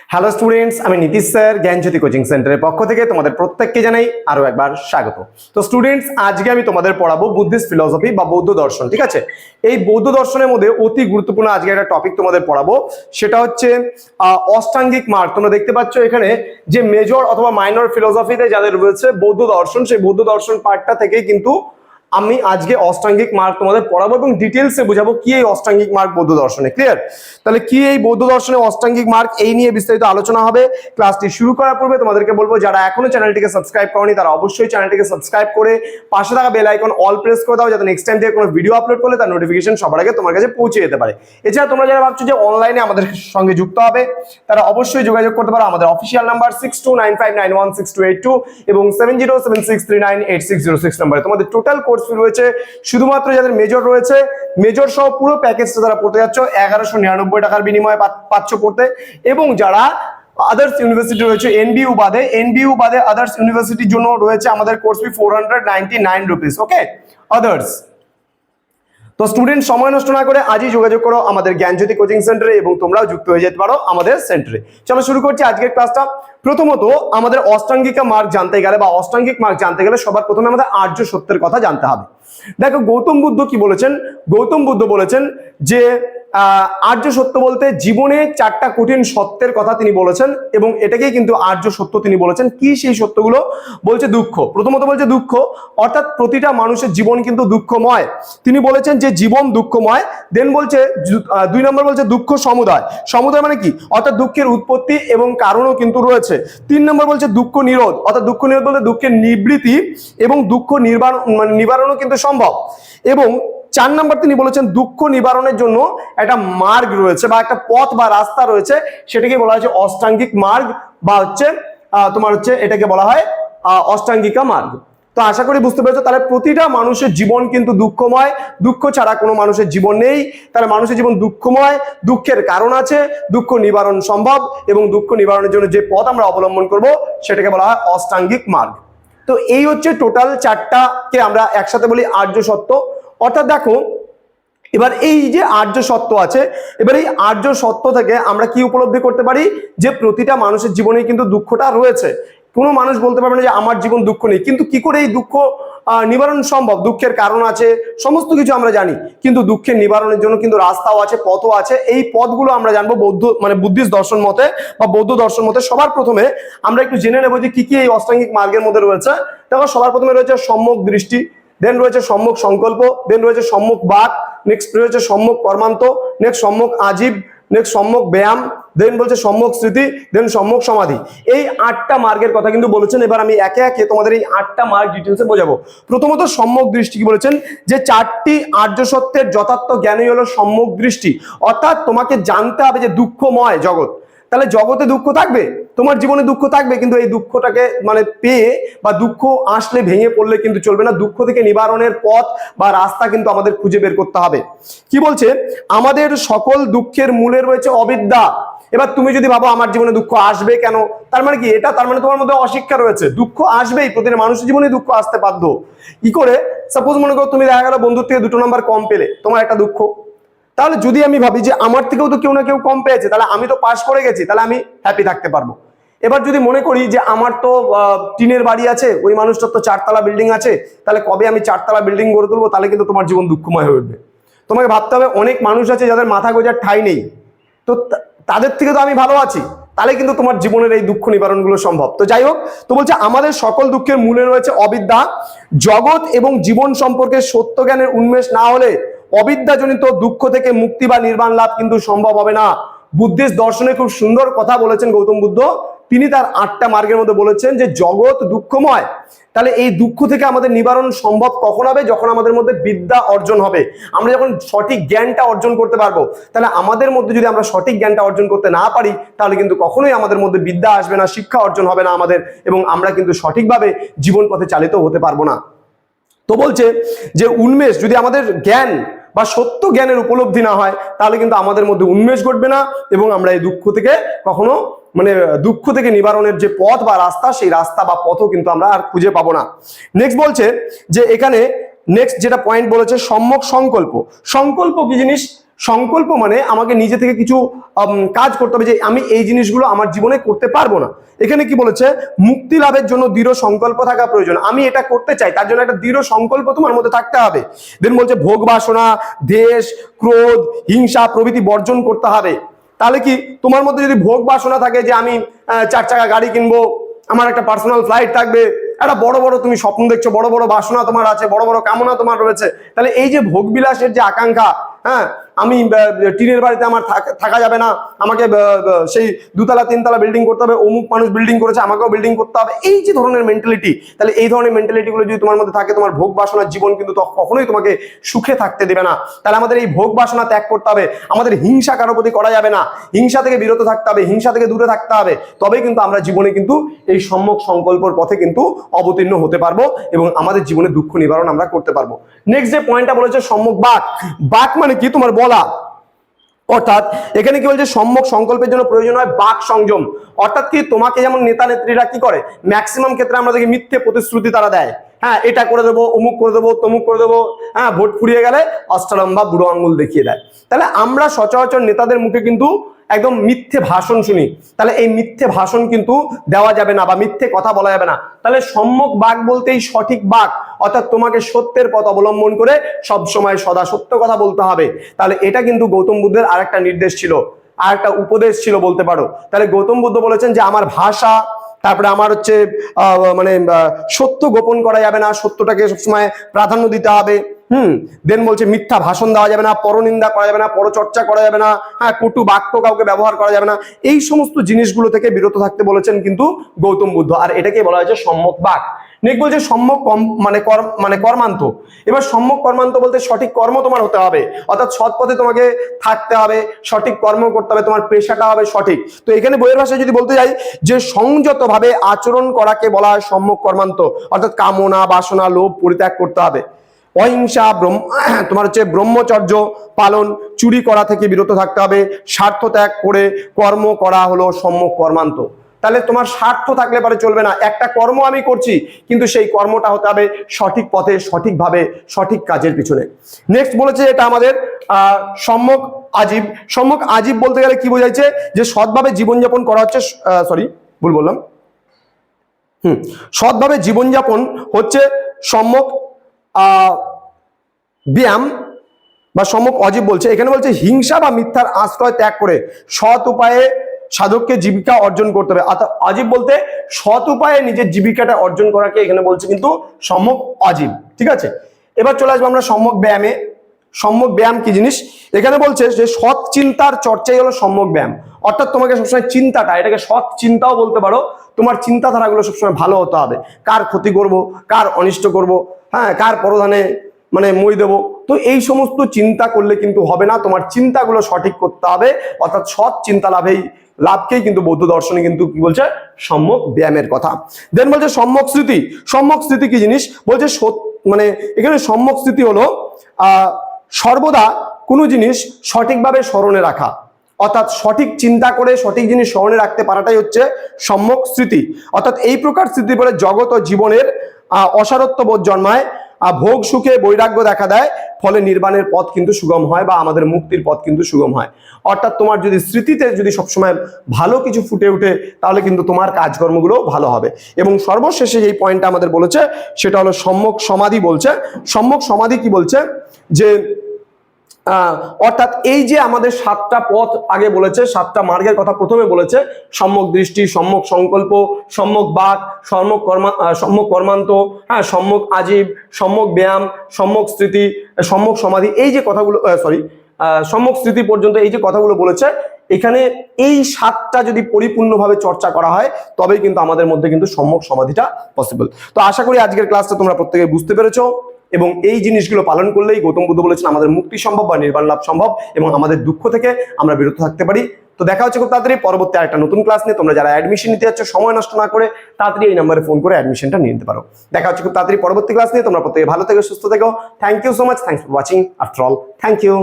Hello students, আমি Nitish sir জ্ঞানজ্যোতি coaching সেন্টারের পক্ষ থেকে তোমাদের প্রত্যেককে জানাই আরো একবার স্বাগত। তো স্টুডেন্টস, আজকে আমি তোমাদের পড়াবো বুদ্ধিস্ট ফিলসফি বা বৌদ্ধ দর্শন। ঠিক আছে, এই বৌদ্ধ দর্শনের মধ্যে অতি গুরুত্বপূর্ণ আজকে একটা টপিক তোমাদের পড়াবো, সেটা হচ্ছে অষ্টাঙ্গিক মার্গ। তোমরা দেখতে পাচ্ছ এখানে যে মেজর অথবা মাইনর ফিলসফিতে যাদের রয়েছে বৌদ্ধ দর্শন, সেই বৌদ্ধ দর্শন পার্টটা থেকে কিন্তু আমি আজকে অষ্টাঙ্গিক মার্গ তোমাদের পড়াবো এবং ডিটেলসে বুঝাবো কি এই অষ্টাঙ্গিক মার্গ বৌদ্ধ দর্শনে। ক্লিয়ার? তাহলে কি এই বৌদ্ধ দর্শনে অষ্টাঙ্গিক মার্গ, এই নিয়ে বিস্তারিত আলোচনা হবে। ক্লাসটি শুরু করার পূর্বে তোমাদেরকে বলবো, যারা এখনো চ্যানেলটিকে সাবস্ক্রাইব করনি তারা অবশ্যই চ্যানেলটিকে সাবস্ক্রাইব করে পাশে থাকা বেল আইকন অল প্রেস করে দাও, যাতে নেক্সট টাইম থেকে কোনো ভিডিও আপলোড করলে তার নোটিফিকেশন সবার আগে তোমার কাছে পৌঁছে যেতে পারে। এছাড়া তোমরা যারা ভাবছো যে অনলাইনে আমাদের সঙ্গে যুক্ত হবে, তারা অবশ্যই যোগাযোগ করতে পারো আমাদের অফিসিয়াল নাম্বার 6295916282 এবং 7076398606 নম্বরে। তোমাদের টোটাল কোর্স ফি রয়েছে, শুধুমাত্র যাদের মেজর রয়েছে, মেজর সহ পুরো প্যাকেজটা যারা পড়তে যাচ্ছ 1199 টাকার বিনিময়ে পাচ্ছ পড়তে। এবং যারা আদার্স ইউনিভার্সিটি রয়েছে এনবিইউ বাদে আদার্স ইউনিভার্সিটির জন্য রয়েছে আমাদের কোর্স ফি 499 রুপিস। ওকে, আদার্স। তো স্টুডেন্ট, সময় নষ্ট না করে আজই যোগাযোগ করো আমাদের জ্ঞানজ্যোতি কোচিং সেন্টারে এবং তোমরাও যুক্ত হয়ে যেতে পারো আমাদের সেন্টারে। চলো শুরু করছি আজকের ক্লাসটা। প্রথমত, আমাদের অষ্টাঙ্গিকা মার্গ জানতে গেলে বা অষ্টাঙ্গিক মার্গ জানতে গেলে সবার প্রথমে আমাদের আর্য সত্যের কথা জানতে হবে। দেখো গৌতম বুদ্ধ কি বলেছেন। গৌতম বুদ্ধ বলেছেন যে আর্য সত্য বলতে জীবনে 4টা কঠিন সত্যের কথা তিনি বলেছেন এবং এটাকেই কিন্তু আর্য সত্য তিনি বলেছেন। কি সেই সত্যগুলো? বলছে দুঃখ। প্রথমত বলছে দুঃখ, অর্থাৎ প্রতিটা মানুষের জীবন কিন্তু দুঃখময়। তিনি বলেছেন যে জীবন দুঃখময়। দেন বলছে 2 নম্বর বলছে দুঃখ সমুদয়। সমুদয় মানে কি? অর্থাৎ দুঃখের উৎপত্তি এবং কারণও কিন্তু রয়েছে। 3 নম্বর বলছে দুঃখ নিরোধ, অর্থাৎ দুঃখ নিরোধ বলতে দুঃখের নিবৃত্তি এবং দুঃখ নিবারণও কিন্তু সম্ভব। এবং 4 নম্বর তিনি বলেছেন দুঃখ নিবারণের জন্য একটা মার্গ রয়েছে বা একটা পথ বা রাস্তা রয়েছে, সেটাকে বলা হচ্ছে অষ্টাঙ্গিক মার্গ বা এটাকে বলা হয় অষ্টাঙ্গিকা মার্গ। তো আশা করি বুঝতে পেরেছো। তাহলে প্রতিটা মানুষের জীবন কিন্তু দুঃখময়, দুঃখ ছাড়া কোনো মানুষের জীবন নেই। তাহলে মানুষের জীবন দুঃখময়, দুঃখের কারণ আছে, দুঃখ নিবারণ সম্ভব এবং দুঃখ নিবারণের জন্য যে পথ আমরা অবলম্বন করব সেটাকে বলা হয় অষ্টাঙ্গিক মার্গ। তো এই হচ্ছে টোটাল 4টাকে আমরা একসাথে বলি আর্য সত্য। অর্থাৎ দেখো, এবার এই যে আর্য সত্য আছে, এবার এই আর্য সত্য থেকে আমরা কি উপলব্ধি করতে পারি? যে প্রতিটা মানুষের জীবনে কিন্তু দুঃখটা রয়েছে। কোনো মানুষ বলতে পারবে না যে আমার জীবন দুঃখ নেই, কিন্তু কি করে এই দুঃখ নিবারণ সম্ভব? দুঃখের কারণ আছে, সমস্ত কিছু আমরা জানি, কিন্তু দুঃখের নিবারণের জন্য কিন্তু রাস্তাও আছে, পথও আছে। এই পথগুলো আমরা জানবো বুদ্ধিস্ট দর্শন মতে বা বৌদ্ধ দর্শন মতে। সবার প্রথমে আমরা একটু জেনে নেবো যে কি কি এই অষ্টাঙ্গিক মার্গের মধ্যে রয়েছে। দেখো, সবার প্রথমে রয়েছে সম্যক দৃষ্টি, দেন রয়েছে সম্যক সংকল্প, দেন রয়েছে সম্যক বাক, নেক্সট রয়েছে সম্যক কর্মান্ত, নেক্সট সম্যক আজীব, নেক্সট সম্যক ব্যায়াম, দেন বলছে সম্যক স্মৃতি, দেন সম্যক সমাধি। এই 8টা মার্গের কথা কিন্তু বলেছেন। এবার আমি একে একে তোমাদের এই 8টা মার্গ ডিটেলসে বোঝাবো। প্রথমত সম্যক দৃষ্টি কি বলেছেন? যে 4টি আর্য সত্যের যথার্থ জ্ঞানই হলো সম্যক দৃষ্টি। অর্থাৎ তোমাকে জানতে হবে যে দুঃখময় জগৎ। তাহলে জগতে দুঃখ থাকবে, তোমার জীবনে দুঃখ থাকবে, কিন্তু এই দুঃখটাকে পেয়ে বা দুঃখ আসলে ভেঙে পড়লে কিন্তু চলবে না। দুঃখ থেকে নিবারণের পথ বা রাস্তা কিন্তু আমাদের খুঁজে বের করতে হবে। কি বলছে? আমাদের সকল দুঃখের মূলে রয়েছে অবিদ্যা। এবার তুমি যদি ভাবো আমার জীবনে দুঃখ আসবে কেন, তার মানে কি এটা? তার মানে তোমার মধ্যে অশিক্ষা রয়েছে। দুঃখ আসবেই, প্রতিটা মানুষের জীবনে দুঃখ আসতে বাধ্য। কি করে? সাপোজ মনে করো তুমি দেখা গেল বন্ধুর থেকে 2টো নাম্বার কম পেলে, তোমার একটা দুঃখ। তাহলে যদি আমি ভাবি যে আমার থেকেও তো কেউ না কেউ কম পেয়েছে, তাহলে আমি তো পাস করে গেছি, তাহলে আমি হ্যাপি থাকতে পারবো। এবার যদি মনে করি যে আমার তো টিনের বাড়ি আছে, ওই মানুষটার তো 4তলা বিল্ডিং আছে, তাহলে কবে আমি 4তলা বিল্ডিং গড়ে তুলবো, তাহলে কিন্তু তোমার জীবন দুঃখময় হয়ে উঠবে। তোমাকে ভাবতে হবে অনেক মানুষ আছে যাদের মাথা গোজার ঠাঁই নেই, তো তাদের থেকে তো আমি ভালো আছি, তাহলে কিন্তু তোমার জীবনের এই দুঃখ নিবারণগুলো সম্ভব। তো যাই হোক, তো বলছে আমাদের সকল দুঃখের মূলে রয়েছে অবিদ্যা। জগৎ এবং জীবন সম্পর্কে সত্য জ্ঞানের উন্মেষ না হলে অবিদ্যাজনিত দুঃখ থেকে মুক্তি বা নির্বাণ লাভ কিন্তু সম্ভব হবে না। বুদ্ধিস্ট দর্শনে খুব সুন্দর কথা বলেছেন গৌতম বুদ্ধ। তিনি তার 8টা মার্গের মধ্যে বলেছেন যে জগৎ দুঃখময়। তাহলে এই দুঃখ থেকে আমাদের নিবারণ সম্ভব কখন হবে? যখন আমাদের মধ্যে বিদ্যা অর্জন হবে, আমরা যখন সঠিক জ্ঞানটা অর্জন করতে পারবো। তাহলে আমাদের মধ্যে যদি আমরা সঠিক জ্ঞানটা অর্জন করতে না পারি, তাহলে কিন্তু কখনোই আমাদের মধ্যে বিদ্যা আসবে না, শিক্ষা অর্জন হবে না আমাদের, এবং আমরা কিন্তু সঠিকভাবে জীবন পথে চালিত হতে পারবো না। তো বলছে যে উন্মেষ, যদি আমাদের জ্ঞান বা সত্য জ্ঞানের উপলব্ধি না হয়, তাহলে কিন্তু আমাদের মধ্যে উন্মেষ ঘটবে না এবং আমরা এই দুঃখ থেকে কখনো দুঃখ থেকে নিবারণের যে পথ বা রাস্তা, সেই রাস্তা বা পথও কিন্তু আমরা আর খুঁজে পাবো না। নেক্সট বলছে যে এখানে নেক্সট যেটা পয়েন্ট বলেছে সম্যক সংকল্প। সংকল্প কি জিনিস? সংকল্প মানে আমাকে নিজে থেকে কিছু কাজ করতে হবে যে আমি এই জিনিসগুলো আমার জীবনে করতে পারবো না। এখানে কি বলেছে, মুক্তি লাভের জন্য দৃঢ় সংকল্প থাকা প্রয়োজন। আমি এটা করতে চাই, তার জন্য একটা দৃঢ় সংকল্প তোমার মধ্যে থাকতে হবে। দেন বলছে ভোগ বাসনা, দেশ, ক্রোধ, হিংসা প্রভৃতি বর্জন করতে হবে। তাহলে কি তোমার মধ্যে যদি ভোগ বাসনা থাকে যে আমি 4 চাকা গাড়ি কিনবো, আমার একটা পার্সোনাল ফ্লাইট থাকবে, একটা বড় বড় তুমি স্বপ্ন দেখছো, বড় বড় বাসনা তোমার আছে, বড় বড় কামনা তোমার রয়েছে, তাহলে এই যে ভোগ বিলাসের যে আকাঙ্ক্ষা, হ্যাঁ আমি টিনের বাড়িতে আমার থাকা যাবে না, আমাকে সেই 2 তলা 3 তলা বিল্ডিং করতে হবে, অমুক মানুষ বিল্ডিং করেছে আমাকেও বিল্ডিং করতে হবে, এই যে ধরনের মেন্টালিটি, তাহলে এই ধরনের মেন্টালিটি গুলো যদি তোমার মধ্যে থাকে, তোমার ভোগ বাসনার জীবন কিন্তু কখনোই তোমাকে সুখে থাকতে দেবে না। তাহলে আমাদের এই ভোগ বাসনা ত্যাগ করতে হবে, আমাদের হিংসা কারোর প্রতি করা যাবে না, হিংসা থেকে বিরত থাকতে হবে, হিংসা থেকে দূরে থাকতে হবে, তবেই কিন্তু আমরা জীবনে কিন্তু এই সম্যক সংকল্পের পথে কিন্তু অবতীর্ণ হতে পারবো এবং আমাদের জীবনে দুঃখ নিবারণ আমরা করতে পারবো। নেক্সট যে পয়েন্টটা বলেছে সম্যক বাক। বাক মানে কি, তোমার বলা, অর্থাৎ এখানে কি বলছে, সম্যক সংকল্পের জন্য প্রয়োজন হয় বাক সংযম। অর্থাৎ কি, তোমাকে যেমন নেতা নেত্রীরা কি করে, ম্যাক্সিমাম ক্ষেত্রে আমরা দেখি মিথ্যে প্রতিশ্রুতি তারা দেয়, হ্যাঁ এটা করে দেবো, অমুক করে দেবো, তমুক করে দেবো, হ্যাঁ ভোট ফুরিয়ে গেলে অষ্টলম্বা বুড়ো আঙ্গুল দেখিয়ে দেয়। তাহলে আমরা সচরাচর নেতাদের মুখে কিন্তু একদম মিথ্যে ভাষণ শুনি, তাহলে এই মিথ্যে ভাষণ কিন্তু দেওয়া যাবে না বা মিথ্যে কথা বলা যাবে না। তাহলে সম্যক বাক বলতেই সঠিক বাক, অর্থাৎ তোমাকে সত্যের পথ অবলম্বন করে সব সময় সদা সত্য কথা বলতে হবে। তাহলে এটা কিন্তু গৌতম বুদ্ধের আরেকটা নির্দেশ ছিল, আর একটা উপদেশ ছিল বলতে পারো। তাহলে গৌতম বুদ্ধ বলেছেন যে আমার ভাষা, তারপরে আমার হচ্ছে মানে সত্য গোপন করা যাবে না, সত্যটাকে সবসময় প্রাধান্য দিতে হবে। দেন বলছে মিথ্যা ভাষণ দেওয়া যাবে না, পরনিন্দা করা যাবে না, পরচর্চা করা যাবে না, হ্যাঁ কটু বাক্য কাউকে ব্যবহার করা যাবে না, এই সমস্ত জিনিসগুলো থেকে বিরত থাকতে বলেছেন কিন্তু গৌতম বুদ্ধ। আর এটাকে বলা হয়েছে সম্যক বাক। নেক্সট বলছে সম্যক মানে কর্মান্ত। এবার সম্যক কর্মান্ত বলতে সঠিক কর্ম তোমার হতে হবে, অর্থাৎ সৎ পথে তোমাকে থাকতে হবে, সঠিক কর্ম করতে হবে, তোমার পেশাটা হবে সঠিক। তো এখানে বইয়ের ভাষায় যদি বলতে যাই যে সংযতভাবে আচরণ করাকে বলা হয় সম্যক কর্মান্ত, অর্থাৎ কামনা বাসনা লোভ পরিত্যাগ করতে হবে, অহিংসা তোমার হচ্ছে ব্রহ্মচর্য পালন, চুরি করা থেকে বিরত থাকতে হবে, স্বার্থ ত্যাগ করে কর্ম করা হলো সম্যক কর্মান্ত। তাহলে তোমার স্বার্থ থাকলে পরে চলবে না, একটা কর্ম আমি করছি কিন্তু সেই কর্মটা হতে হবে সঠিক পথে, সঠিকভাবে, সঠিক কাজের পিছনে। নেক্সট বলেছে এটা আমাদের সম্যক আজীব। সম্যক আজীব বলতে গেলে কি বোঝাচ্ছে, যে সৎভাবে জীবনযাপন করা হচ্ছে, ভুল বললাম, সৎভাবে জীবনযাপন হচ্ছে সম্যক ব্যায়াম বা সম্যক অজীব বলছে। এখানে বলছে হিংসা বা মিথ্যার আশ্রয় ত্যাগ করে সৎ উপায়ে সাধককে জীবিকা অর্জন করতে হবে। অর্থাৎ অজীব বলতে সৎ উপায়ে নিজের জীবিকাটা অর্জন করাকে এখানে বলছে কিন্তু সম্যক অজীব, ঠিক আছে। এবার চলে আসবো আমরা সম্যক ব্যায়ামে। সম্যক ব্যায়াম কি জিনিস, এখানে বলছে যে সৎ চিন্তার চর্চাই হলো সম্যক ব্যায়াম। অর্থাৎ তোমাকে সবসময় চিন্তাটা, এটাকে সৎ চিন্তাও বলতে পারো, তোমার চিন্তাধারাগুলো সবসময় ভালো হতে হবে, কার ক্ষতি করব, কার অনিষ্ট করব, হ্যাঁ কার পরধানে মানে মই দেবো, তো এই সমস্ত চিন্তা করলে কিন্তু হবে না, তোমার চিন্তাগুলো সঠিক করতে হবে। অর্থাৎ সৎ চিন্তা লাভকেই কিন্তু বৌদ্ধ দর্শনে কিন্তু কি বলছে, সম্যক ব্যায়ামের কথা। দেন বলছে সম্যক স্মৃতি। সম্যক স্মৃতি কি জিনিস বলছে, মানে এখানে সম্যক স্মৃতি হলো সর্বদা কোনো জিনিস সঠিকভাবে স্মরণে রাখা, অর্থাৎ সঠিক চিন্তা করে সঠিক জিনিস স্মরণে রাখতে পারাটাই হচ্ছে সম্যক স্মৃতি। অর্থাৎ এই প্রকার স্মৃতি বলে জগৎ ও জীবনের অসারত্ব বোধ জন্মায়, ভোগ সুখে বৈরাগ্য দেখা দেয়, ফলে নির্বাণের পথ কিন্তু সুগম হয় বা আমাদের মুক্তির পথ কিন্তু সুগম হয়। অর্থাৎ তোমার যদি স্মৃতিতে যদি সবসময় ভালো কিছু ফুটে ওঠে, তাহলে কিন্তু তোমার কাজকর্মগুলো ভালো হবে। এবং সর্বশেষে এই পয়েন্টটা আমাদের বলেছে সেটা হলো সম্যক সমাধি বলছে। সম্যক সমাধি কি বলছে, যে অর্থাৎ এই যে আমাদের 7টা পথ আগে বলেছে, 7টা মার্গের কথা প্রথমে বলেছে, সম্যক দৃষ্টি, সম্যক সংকল্প, সম্যক বাক, সম্যক কর্মান্ত, হ্যাঁ সম্যক আজীব, সম্যক ব্যায়াম, সম্যক স্মৃতি, সম্যক সমাধি, এই যে কথাগুলো সম্যক স্মৃতি পর্যন্ত এই যে কথাগুলো বলেছে, এখানে এই 7টা যদি পরিপূর্ণভাবে চর্চা করা হয় তবেই কিন্তু আমাদের মধ্যে কিন্তু সম্যক সমাধিটা পসিবল। তো আশা করি আজকের ক্লাসটা তোমরা প্রত্যেকে বুঝতে পেরেছো এবং এই জিনিসগুলো পালন করলেই গৌতম বুদ্ধ বলেছেন আমাদের মুক্তি সম্ভব বা নির্বাণ লাভ সম্ভব এবং আমাদের দুঃখ থেকে আমরা বিরত থাকতে পারি। তো দেখা হচ্ছে খুব তাড়াতাড়ি পরবর্তী আরেকটা নতুন ক্লাস নিয়ে। তোমরা যারা অ্যাডমিশন নিতে যাচ্ছ সময় নষ্ট না করে তাড়াতাড়ি এই নাম্বারে ফোন করে অ্যাডমিশনটা নিয়ে নিতে পারো। দেখা হচ্ছে খুব তাড়াতাড়ি পরবর্তী ক্লাস নিয়ে। তোমরা প্রত্যেকে ভালো থেকো, সুস্থ থেকো। Thank you so much, thanks for watching. After all, thank you.